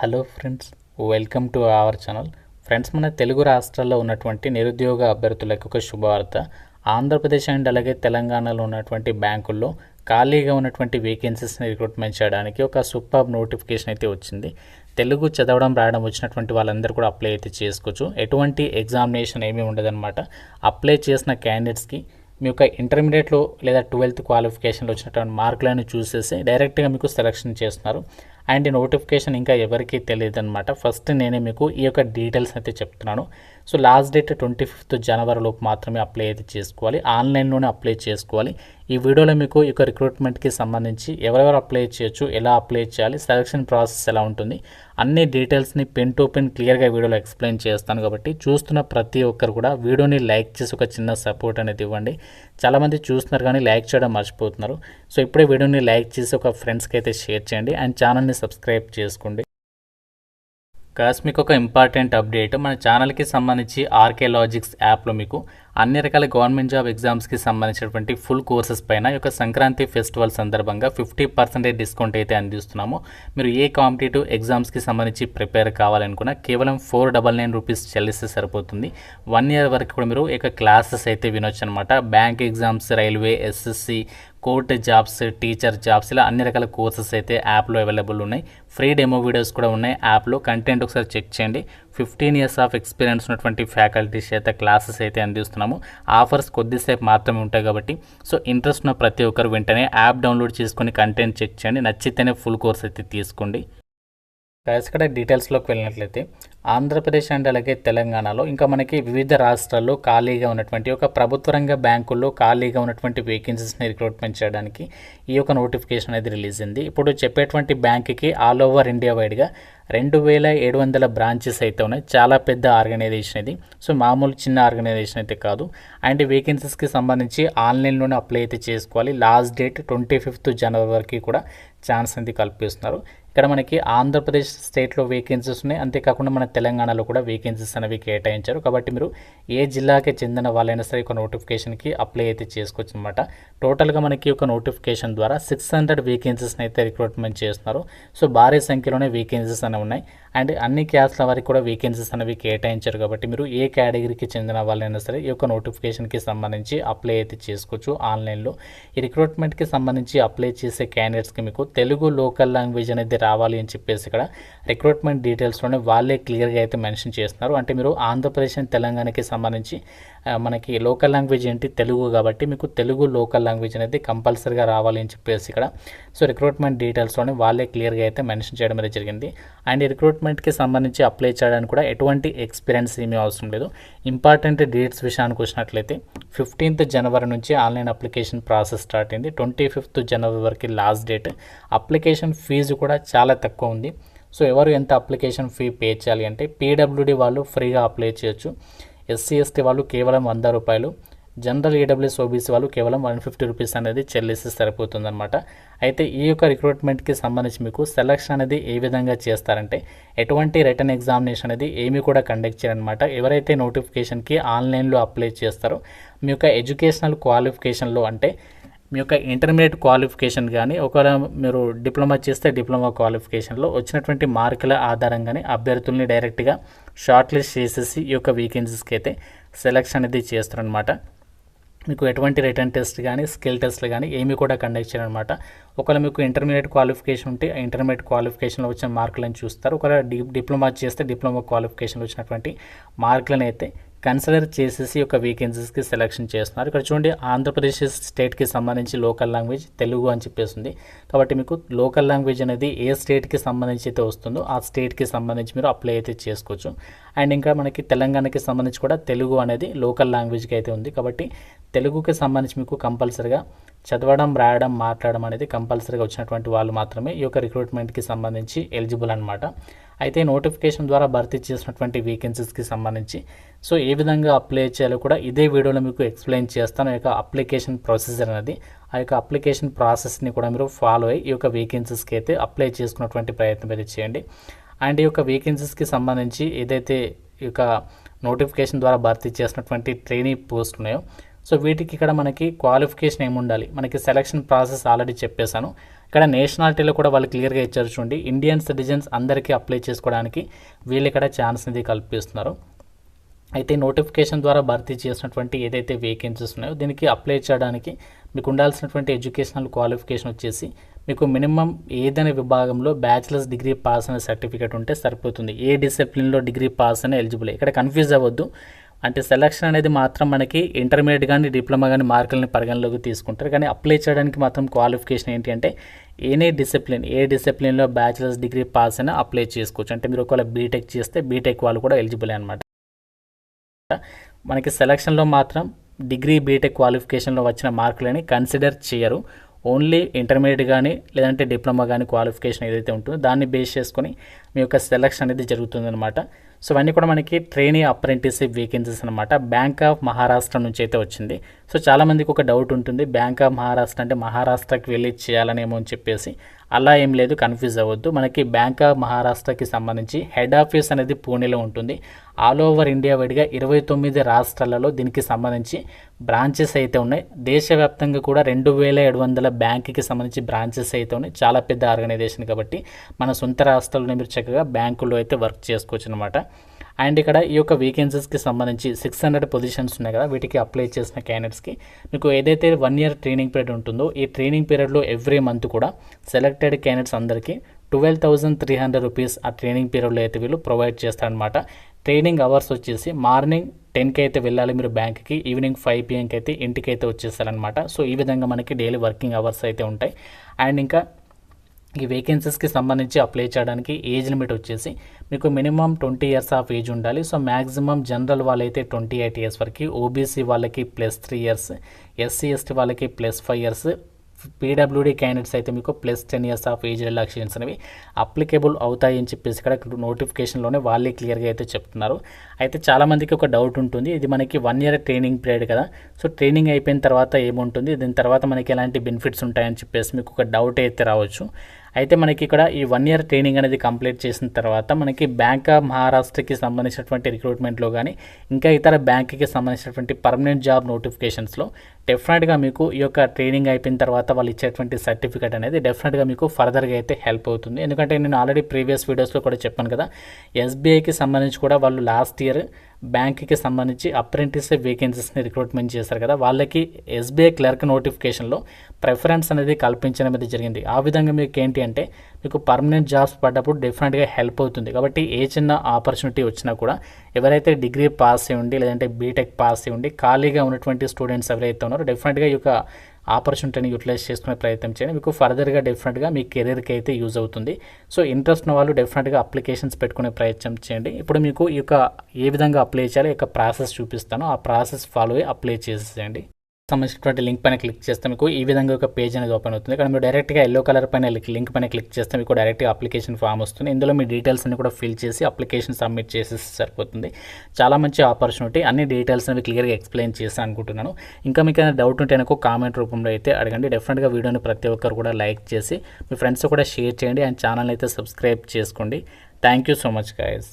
Hello friends, welcome to our channel. Friends, మన తెలుగు రాష్ట్రాల్లో ఉన్నటువంటి నిరుద్యోగ అభ్యర్థులకు ఒక శుభవార్త. ఆంధ్రప్రదేశ్ అండ్ అలాగే తెలంగాణలో ఉన్నటువంటి బ్యాంకుల్లో ఖాళీగా ఉన్నటువంటి వేకెన్సీస్ని రిక్రూట్మెంట్ చేయడానికి ఒక సూపర్ నోటిఫికేషన్ అయితే వచ్చింది. తెలుగు చదవడం రాయడం వచ్చినటువంటి వాళ్ళందరూ కూడా అప్లై అయితే చేసుకోవచ్చు. ఎటువంటి ఎగ్జామినేషన్ ఏమీ ఉండదన్నమాట. అప్లై చేసిన క్యాండిడేట్స్కి మీ యొక్క ఇంటర్మీడియట్లో లేదా 12th క్వాలిఫికేషన్లో వచ్చినటువంటి మార్కులను చూసేసి డైరెక్ట్గా మీకు సెలెక్షన్ చేస్తున్నారు. అండ్ ఈ నోటిఫికేషన్ ఇంకా ఎవరికీ తెలియదు అనమాట. ఫస్ట్ నేనే మీకు ఈ యొక్క డీటెయిల్స్ అయితే చెప్తున్నాను. సో లాస్ట్ డేట్ 25th జనవరి లోపు మాత్రమే అప్లై అయితే చేసుకోవాలి. ఆన్లైన్లోనే అప్లై చేసుకోవాలి. ఈ వీడియోలో మీకు ఈ యొక్క రిక్రూట్మెంట్కి సంబంధించి ఎవరెవరు అప్లై చేయొచ్చు, ఎలా అప్లై చేయాలి, సెలక్షన్ ప్రాసెస్ ఎలా ఉంటుంది, అన్ని డీటెయిల్స్ని పెన్ టు పెన్ క్లియర్గా వీడియోలో ఎక్స్ప్లెయిన్ చేస్తాను. కాబట్టి చూస్తున్న ప్రతి ఒక్కరు కూడా వీడియోని లైక్ చేసి ఒక చిన్న సపోర్ట్ అనేది ఇవ్వండి. చాలామంది చూస్తున్నారు కానీ లైక్ చేయడం మర్చిపోతున్నారు. సో ఇప్పుడే వీడియోని లైక్ చేసి ఒక ఫ్రెండ్స్కి అయితే షేర్ చేయండి అండ్ ఛానల్ని సబ్స్క్రైబ్ చేసుకోండి. కాస్ మీకు ఒక ఇంపార్టెంట్ అప్డేట్, మన ఛానల్కి సంబంధించి ఆర్కే లాజిక్స్ యాప్లో మీకు అన్ని రకాల గవర్నమెంట్ జాబ్ ఎగ్జామ్స్కి సంబంధించినటువంటి ఫుల్ కోర్సెస్ పైన ఈ యొక్క సంక్రాంతి ఫెస్టివల్ సందర్భంగా 50% డిస్కౌంట్ అయితే అందిస్తున్నాము. మీరు ఏ కాంపిటేటివ్ ఎగ్జామ్స్కి సంబంధించి ప్రిపేర్ కావాలనుకున్నా కేవలం 499 రూపీస్ చెల్లిస్తే సరిపోతుంది. 1 year వరకు కూడా మీరు ఈ యొక్క క్లాసెస్ అయితే వినొచ్చు అనమాట. Bank exams, railway, SSC, court jobs, teacher jobs, ఇలా అన్ని రకాల కోర్సెస్ అయితే యాప్లో అవైలబుల్ ఉన్నాయి. ఫ్రీ డెమో వీడియోస్ కూడా ఉన్నాయి యాప్లో. కంటెంట్ ఒకసారి చెక్ చేయండి. 15 years ఆఫ్ ఎక్స్పీరియన్స్ ఉన్నటువంటి ఫ్యాకల్టీస్ అయితే క్లాసెస్ అయితే అందిస్తున్నాము. ఆఫర్స్ కొద్దిసేపు మాత్రమే ఉంటాయి కాబట్టి సో ఇంట్రెస్ట్ ఉన్న ప్రతి ఒక్కరు వెంటనే యాప్ డౌన్లోడ్ చేసుకొని కంటెంట్ చెక్ చేయండి. నచ్చితేనే ఫుల్ కోర్స్ అయితే తీసుకోండి. ఇక్కడ డీటెయిల్స్లోకి వెళ్ళినట్లయితే ఆంధ్రప్రదేశ్ అండ్ అలాగే తెలంగాణలో ఇంకా మనకి వివిధ రాష్ట్రాల్లో ఖాళీగా ఉన్నటువంటి ఒక ప్రభుత్వ రంగ బ్యాంకుల్లో ఖాళీగా ఉన్నటువంటి వేకెన్సీస్ని రిక్రూట్మెంట్ చేయడానికి ఈ యొక్క నోటిఫికేషన్ అనేది రిలీజ్ అయింది. ఇప్పుడు చెప్పేటువంటి బ్యాంకుకి ఆల్ ఓవర్ ఇండియా వైడ్గా 2700 బ్రాంచెస్ అయితే ఉన్నాయి. చాలా పెద్ద ఆర్గనైజేషన్ ఇది. సో మామూలు చిన్న ఆర్గనైజేషన్ అయితే కాదు. అండ్ వేకెన్సీస్కి సంబంధించి ఆన్లైన్లోనే అప్లై అయితే చేసుకోవాలి. లాస్ట్ డేట్ 25th జనవరి వరకు కూడా ఛాన్స్ అనేది కల్పిస్తున్నారు. ఇక్కడ మనకి ఆంధ్రప్రదేశ్ స్టేట్లో వేకెన్సీస్ ఉన్నాయి. అంతేకాకుండా మన తెలంగాణలో కూడా వేకెన్సీస్ అనేవి కేటాయించారు. కాబట్టి మీరు ఏ జిల్లాకి చెందిన వాళ్ళైనా సరే ఒక నోటిఫికేషన్కి అప్లై అయితే చేసుకోవచ్చు అనమాట. టోటల్గా మనకి ఒక నోటిఫికేషన్ ద్వారా 600 వేకెన్సీస్ని అయితే రిక్రూట్మెంట్ చేస్తున్నారు. సో భారీ సంఖ్యలోనే వేకెన్సీస్ అనేవి ఉన్నాయి. అండ్ అన్ని క్యాస్ట్ల వారికి కూడా వేకెన్సీస్ అనేవి కేటాయించారు. కాబట్టి మీరు ఏ కేటగిరీకి చెందిన వాళ్ళైనా సరే ఈ యొక్క నోటిఫికేషన్కి సంబంధించి అప్లై అయితే చేసుకోవచ్చు ఆన్లైన్లో. ఈ రిక్రూట్మెంట్కి సంబంధించి అప్లై చేసే క్యాండిడేట్స్కి మీకు తెలుగు లోకల్ లాంగ్వేజ్ అనేది రావాలి అని చెప్పేసి ఇక్కడ రిక్రూట్మెంట్ డీటెయిల్స్లోనే వాళ్ళే క్లియర్గా అయితే మెన్షన్ చేస్తున్నారు. అంటే మీరు ఆంధ్రప్రదేశ్ అండ్ తెలంగాణకి సంబంధించి మనకి లోకల్ లాంగ్వేజ్ ఏంటి, తెలుగు. కాబట్టి మీకు తెలుగు లోకల్ లాంగ్వేజ్ అనేది కంపల్సరీగా రావాలి అని చెప్పేసి ఇక్కడ సో రిక్రూట్మెంట్ డీటెయిల్స్లోనే వాళ్ళే క్లియర్గా అయితే మెన్షన్ చేయడం అనేది జరిగింది. అండ్ ఈ రిక్రూట్మెంట్కి సంబంధించి అప్లై చేయడానికి కూడా ఎటువంటి ఎక్స్పీరియన్స్ ఏమీ అవసరం లేదు. ఇంపార్టెంట్ డేట్స్ విషయానికి వచ్చినట్లయితే 15th జనవరి నుంచి ఆన్లైన్ అప్లికేషన్ ప్రాసెస్ స్టార్ట్ అయింది. 25th జనవరి వరకు లాస్ట్ డేట్. అప్లికేషన్ ఫీజు కూడా చాలా తక్కువ ఉంది. సో ఎవరు ఎంత అప్లికేషన్ ఫీ పే చేయాలి అంటే పీడబ్ల్యూడి వాళ్ళు ఫ్రీగా అప్లై చేయొచ్చు. ఎస్సీ ఎస్టీ వాళ్ళు కేవలం 100 రూపాయలు, జనరల్ ఈడబ్ల్యూఎస్ ఓబీసీ వాళ్ళు కేవలం 150 రూపీస్ అనేది చెల్లిస్తే సరిపోతుందన్నమాట. అయితే ఈ యొక్క రిక్రూట్మెంట్కి సంబంధించి మీకు సెలక్షన్ అనేది ఏ విధంగా చేస్తారంటే ఎటువంటి రిటర్న్ ఎగ్జామినేషన్ అనేది ఏమీ కూడా కండక్ట్ చేయాలన్నమాట. ఎవరైతే నోటిఫికేషన్కి ఆన్లైన్లో అప్లై చేస్తారో మీ యొక్క ఎడ్యుకేషనల్ క్వాలిఫికేషన్లో అంటే మీ యొక్క ఇంటర్మీడియట్ క్వాలిఫికేషన్ కానీ ఒకవేళ మీరు డిప్లొమా చేస్తే డిప్లొమా క్వాలిఫికేషన్లో వచ్చినటువంటి మార్కుల ఆధారంగానే అభ్యర్థుల్ని డైరెక్ట్గా షార్ట్ లిస్ట్ చేసేసి ఈ యొక్క వేకెన్సీస్కి అయితే సెలక్షన్ అనేది చేస్తారనమాట. మీకు ఎటువంటి రిటర్న్ టెస్ట్ కానీ స్కిల్ టెస్ట్లు కానీ ఏమీ కూడా కండక్ట్ చేయాలన్నమాట. ఒకవేళ మీకు ఇంటర్మీడియట్ క్వాలిఫికేషన్ ఉంటే ఆ ఇంటర్మీడియట్ క్వాలిఫికేషన్లో వచ్చిన మార్కులను చూస్తారు. ఒకవేళ డిప్లొమా చేస్తే డిప్లొమా క్వాలిఫికేషన్లో వచ్చినటువంటి మార్కులను అయితే కన్సిడర్ చేసేసి ఒక వేకెన్సీస్కి సెలెక్షన్ చేస్తున్నారు. ఇక్కడ చూడండి, ఆంధ్రప్రదేశ్ స్టేట్కి సంబంధించి లోకల్ లాంగ్వేజ్ తెలుగు అని చెప్పేసింది. కాబట్టి మీకు లోకల్ లాంగ్వేజ్ అనేది ఏ స్టేట్కి సంబంధించి అయితే వస్తుందో ఆ స్టేట్కి సంబంధించి మీరు అప్లై అయితే చేసుకోవచ్చు. అండ్ ఇంకా మనకి తెలంగాణకి సంబంధించి కూడా తెలుగు అనేది లోకల్ లాంగ్వేజ్కి అయితే ఉంది. కాబట్టి తెలుగుకి సంబంధించి మీకు కంపల్సరీగా చదవడం, రాయడం, మాట్లాడడం అనేది కంపల్సరీగా వచ్చినటువంటి వాళ్ళు మాత్రమే ఈ యొక్క రిక్రూట్మెంట్కి సంబంధించి ఎలిజిబుల్ అనమాట. అయితే నోటిఫికేషన్ ద్వారా భర్తీ చేసినటువంటి వేకెన్సీస్కి సంబంధించి సో ఏ విధంగా అప్లై చేయాలో కూడా ఇదే వీడియోలో మీకు ఎక్స్ప్లెయిన్ చేస్తాను. ఈ యొక్క అప్లికేషన్ ప్రొసీజర్ అనేది ఆ యొక్క అప్లికేషన్ ప్రాసెస్ని కూడా మీరు ఫాలో అయ్యి ఈ యొక్క వేకెన్సీస్కి అయితే అప్లై చేసుకున్నటువంటి ప్రయత్నం అయితే చేయండి. అండ్ ఈ యొక్క వేకెన్సీస్కి సంబంధించి ఏదైతే ఈ యొక్క నోటిఫికేషన్ ద్వారా భర్తీ చేసినటువంటి ట్రైనింగ్ పోస్ట్ ఉన్నాయో సో వీటికి ఇక్కడ మనకి క్వాలిఫికేషన్ ఏముండాలి, మనకి సెలక్షన్ ప్రాసెస్ ఆల్రెడీ చెప్పేశాను. ఇక్కడ నేషనాలిటీలో కూడా వాళ్ళు క్లియర్గా ఇచ్చారు చూడండి. ఇండియన్ సిటిజన్స్ అందరికీ అప్లై చేసుకోవడానికి వీళ్ళు ఇక్కడ ఛాన్స్ అనేది కల్పిస్తున్నారు. అయితే నోటిఫికేషన్ ద్వారా భర్తీ చేసినటువంటి ఏదైతే వేకెన్సీస్ ఉన్నాయో దీనికి అప్లై చేయడానికి మీకు ఉండాల్సినటువంటి ఎడ్యుకేషనల్ క్వాలిఫికేషన్ వచ్చేసి మీకు మినిమం ఏదైనా విభాగంలో బ్యాచిలర్స్ డిగ్రీ పాస్ అనే సర్టిఫికేట్ ఉంటే సరిపోతుంది. ఏ డిసిప్లిన్లో డిగ్రీ పాస్ అనే ఎలిజిబుల్. ఇక్కడ కన్ఫ్యూజ్ అవ్వద్దు. అంటే సెలక్షన్ అనేది మాత్రం మనకి ఇంటర్మీడియట్ కానీ డిప్లొమా కానీ మార్కులని పరిగణలోకి తీసుకుంటారు. కానీ అప్లై చేయడానికి మాత్రం క్వాలిఫికేషన్ ఏంటి అంటే ఏ డిసిప్లిన్లో బ్యాచిలర్స్ డిగ్రీ పాస్ అయినా అప్లై చేసుకోవచ్చు. అంటే మీరు ఒకవేళ బీటెక్ చేస్తే బీటెక్ వాళ్ళు కూడా ఎలిజిబుల్ అనమాట. మనకి సెలక్షన్లో మాత్రం డిగ్రీ బీటెక్ క్వాలిఫికేషన్లో వచ్చిన మార్కులని కన్సిడర్ చేయరు. ఓన్లీ ఇంటర్మీడియట్ కానీ లేదంటే డిప్లొమా కానీ క్వాలిఫికేషన్ ఏదైతే ఉంటుందో దాన్ని బేస్ చేసుకొని మీ యొక్క సెలక్షన్ అనేది జరుగుతుందన్నమాట. సో అవన్నీ కూడా మనకి ట్రైనీ అప్రెంటిస్షిప్ వేకెన్సీస్ అనమాట. బ్యాంక్ ఆఫ్ మహారాష్ట్ర నుంచి అయితే వచ్చింది. సో చాలామందికి ఒక డౌట్ ఉంటుంది, బ్యాంక్ ఆఫ్ మహారాష్ట్ర అంటే మహారాష్ట్రకి వెళ్ళి చేయాలనేమో అని చెప్పేసి. అలా ఏం లేదు, కన్ఫ్యూజ్ అవ్వద్దు. మనకి బ్యాంక్ ఆఫ్ మహారాష్ట్రకి సంబంధించి హెడ్ ఆఫీస్ అనేది పూణేలో ఉంటుంది. ఆల్ ఓవర్ ఇండియా వైడ్గా 29 రాష్ట్రాలలో దీనికి సంబంధించి బ్రాంచెస్ అయితే ఉన్నాయి. దేశవ్యాప్తంగా కూడా 2700 బ్యాంకుకి సంబంధించి బ్రాంచెస్ అయితే ఉన్నాయి. చాలా పెద్ద ఆర్గనైజేషన్ కాబట్టి మన సొంత రాష్ట్రాల్లో మీరు చక్కగా బ్యాంకుల్లో అయితే వర్క్ చేసుకోవచ్చు అనమాట. అండ్ ఇక్కడ ఈ యొక్క వేకెన్సీస్కి సంబంధించి 600 పొజిషన్స్ ఉన్నాయి కదా, వీటికి అప్లై చేసిన క్యాండిడేట్స్కి మీకు ఏదైతే 1 year ట్రైనింగ్ పీరియడ్ ఉంటుందో ఈ ట్రైనింగ్ పీరియడ్లో ఎవ్రీ మంత్ కూడా సెలెక్టెడ్ క్యాండిడేట్స్ అందరికీ 12,300 రూపీస్ ఆ ట్రైనింగ్ పీరియడ్లో అయితే వీళ్ళు ప్రొవైడ్ చేస్తారనమాట. ట్రైనింగ్ అవర్స్ వచ్చేసి మార్నింగ్ 10కి అయితే వెళ్ళాలి మీరు బ్యాంక్కి, ఈవినింగ్ 5 PM అయితే ఇంటికి అయితే వచ్చేస్తారనమాట. సో ఈ విధంగా మనకి డైలీ వర్కింగ్ అవర్స్ అయితే ఉంటాయి. అండ్ ఇంకా ఈ వేకెన్సీస్కి సంబంధించి అప్లై చేయడానికి ఏజ్ లిమిట్ వచ్చేసి మీకు మినిమం 20 years ఆఫ్ ఏజ్ ఉండాలి. సో మ్యాక్సిమం జనరల్ వాళ్ళైతే 28 years వరకు, ఓబీసీ వాళ్ళకి +3 years, ఎస్సీ ఎస్టీ వాళ్ళకి +5 years, పీడబ్ల్యూడీ క్యాండిడేట్స్ అయితే మీకు +10 years ఆఫ్ ఏజ్ రిలాక్సేషన్స్ అనేవి అప్లికేబుల్ అవుతాయి అని చెప్పేసి ఇక్కడ నోటిఫికేషన్లోనే వాళ్ళే క్లియర్గా అయితే చెప్తున్నారు. అయితే చాలామందికి ఒక డౌట్ ఉంటుంది, ఇది మనకి 1 year ట్రైనింగ్ పీరియడ్ కదా, సో ట్రైనింగ్ అయిపోయిన తర్వాత ఏముంటుంది, దీని తర్వాత మనకి ఎలాంటి బెనిఫిట్స్ ఉంటాయని చెప్పేసి మీకు ఒక డౌట్ అయితే రావచ్చు. అయితే మనకి ఇక్కడ ఈ 1 year ట్రైనింగ్ అనేది కంప్లీట్ చేసిన తర్వాత మనకి బ్యాంక్ ఆఫ్ మహారాష్ట్రకి సంబంధించినటువంటి రిక్రూట్మెంట్లో కానీ ఇంకా ఇతర బ్యాంకుకి సంబంధించినటువంటి పర్మనెంట్ జాబ్ నోటిఫికేషన్స్లో డెఫినెట్గా మీకు ఈ యొక్క ట్రైనింగ్ అయిపోయిన తర్వాత వాళ్ళు ఇచ్చేటువంటి సర్టిఫికేట్ అనేది డెఫినెట్గా మీకు ఫర్దర్గా అయితే హెల్ప్ అవుతుంది. ఎందుకంటే నేను ఆల్రెడీ ప్రీవియస్ వీడియోస్లో కూడా చెప్పాను కదా, ఎస్బీఐకి సంబంధించి కూడా వాళ్ళు లాస్ట్ ఇయర్ బ్యాంక్కి సంబంధించి అప్రెంటిస్ వేకెన్సీస్ని రిక్రూట్మెంట్ చేశారు కదా, వాళ్ళకి ఎస్బీఐ క్లర్క్ నోటిఫికేషన్లో ప్రిఫరెన్స్ అనేది కల్పించడం అనేది జరిగింది. ఆ విధంగా మీకు ఏంటి అంటే మీకు పర్మనెంట్ జాబ్స్ పడ్డప్పుడు డెఫినెట్గా హెల్ప్ అవుతుంది. కాబట్టి ఏ చిన్న ఆపర్చునిటీ వచ్చినా కూడా ఎవరైతే డిగ్రీ పాస్ అయి ఉండి లేదంటే బీటెక్ పాస్ అయి ఉండి ఖాళీగా ఉన్నటువంటి స్టూడెంట్స్ ఎవరైతే ఉన్నారో డెఫినెట్గా ఈ యొక్క ఆపర్చునిటీని యూటిలైజ్ చేసుకునే ప్రయత్నం చేయండి. మీకు ఫర్దర్గా డెఫినెట్గా మీ కెరీర్కి అయితే యూజ్ అవుతుంది. సో ఇంట్రెస్ట్ ఉన్న వాళ్ళు డెఫినెట్గా అప్లికేషన్స్ పెట్టుకునే ప్రయత్నం చేయండి. ఇప్పుడు మీకు ఈ యొక్క ఏ విధంగా అప్లై చేయాలో ఈ యొక్క ప్రాసెస్ చూపిస్తాను, ఆ ప్రాసెస్ ఫాలో అయ్యి అప్లై చేసేయండి. సంబంధించినటువంటి లింక్ పైన క్లిక్ చేస్తే మీకు ఈ విధంగా ఒక పేజ్ అనేది ఓపెన్ అవుతుంది. ఇక్కడ మీరు డైరెక్ట్గా ఎల్లో కలర్ పైన లింక్ పైన క్లిక్ చేస్తే మీకు డైరెక్ట్గా అప్లికేషన్ ఫామ్ వస్తుంది. ఇందులో మీ డీటెయిల్స్ అన్ని కూడా ఫిల్ చేసి అప్లికేషన్ సబ్మిట్ చేసేసి సరిపోతుంది. చాలా మంచి ఆపర్చునిటీ, అన్ని డీటెయిల్స్ అనేవి క్లియర్గా ఎక్స్ప్లెయిన్ చేసి అనుకుంటున్నాను. ఇంకా మీకు ఏదైనా డౌట్ ఉంటే నాకు కామెంట్ రూపంలో అయితే అడగండి. డెఫినెట్గా వీడియోని ప్రతి ఒక్కరు కూడా లైక్ చేసి మీ ఫ్రెండ్స్ కూడా షేర్ చేయండి అండ్ ఛానల్ అయితే సబ్స్క్రైబ్ చేసుకోండి. Thank you so much guys.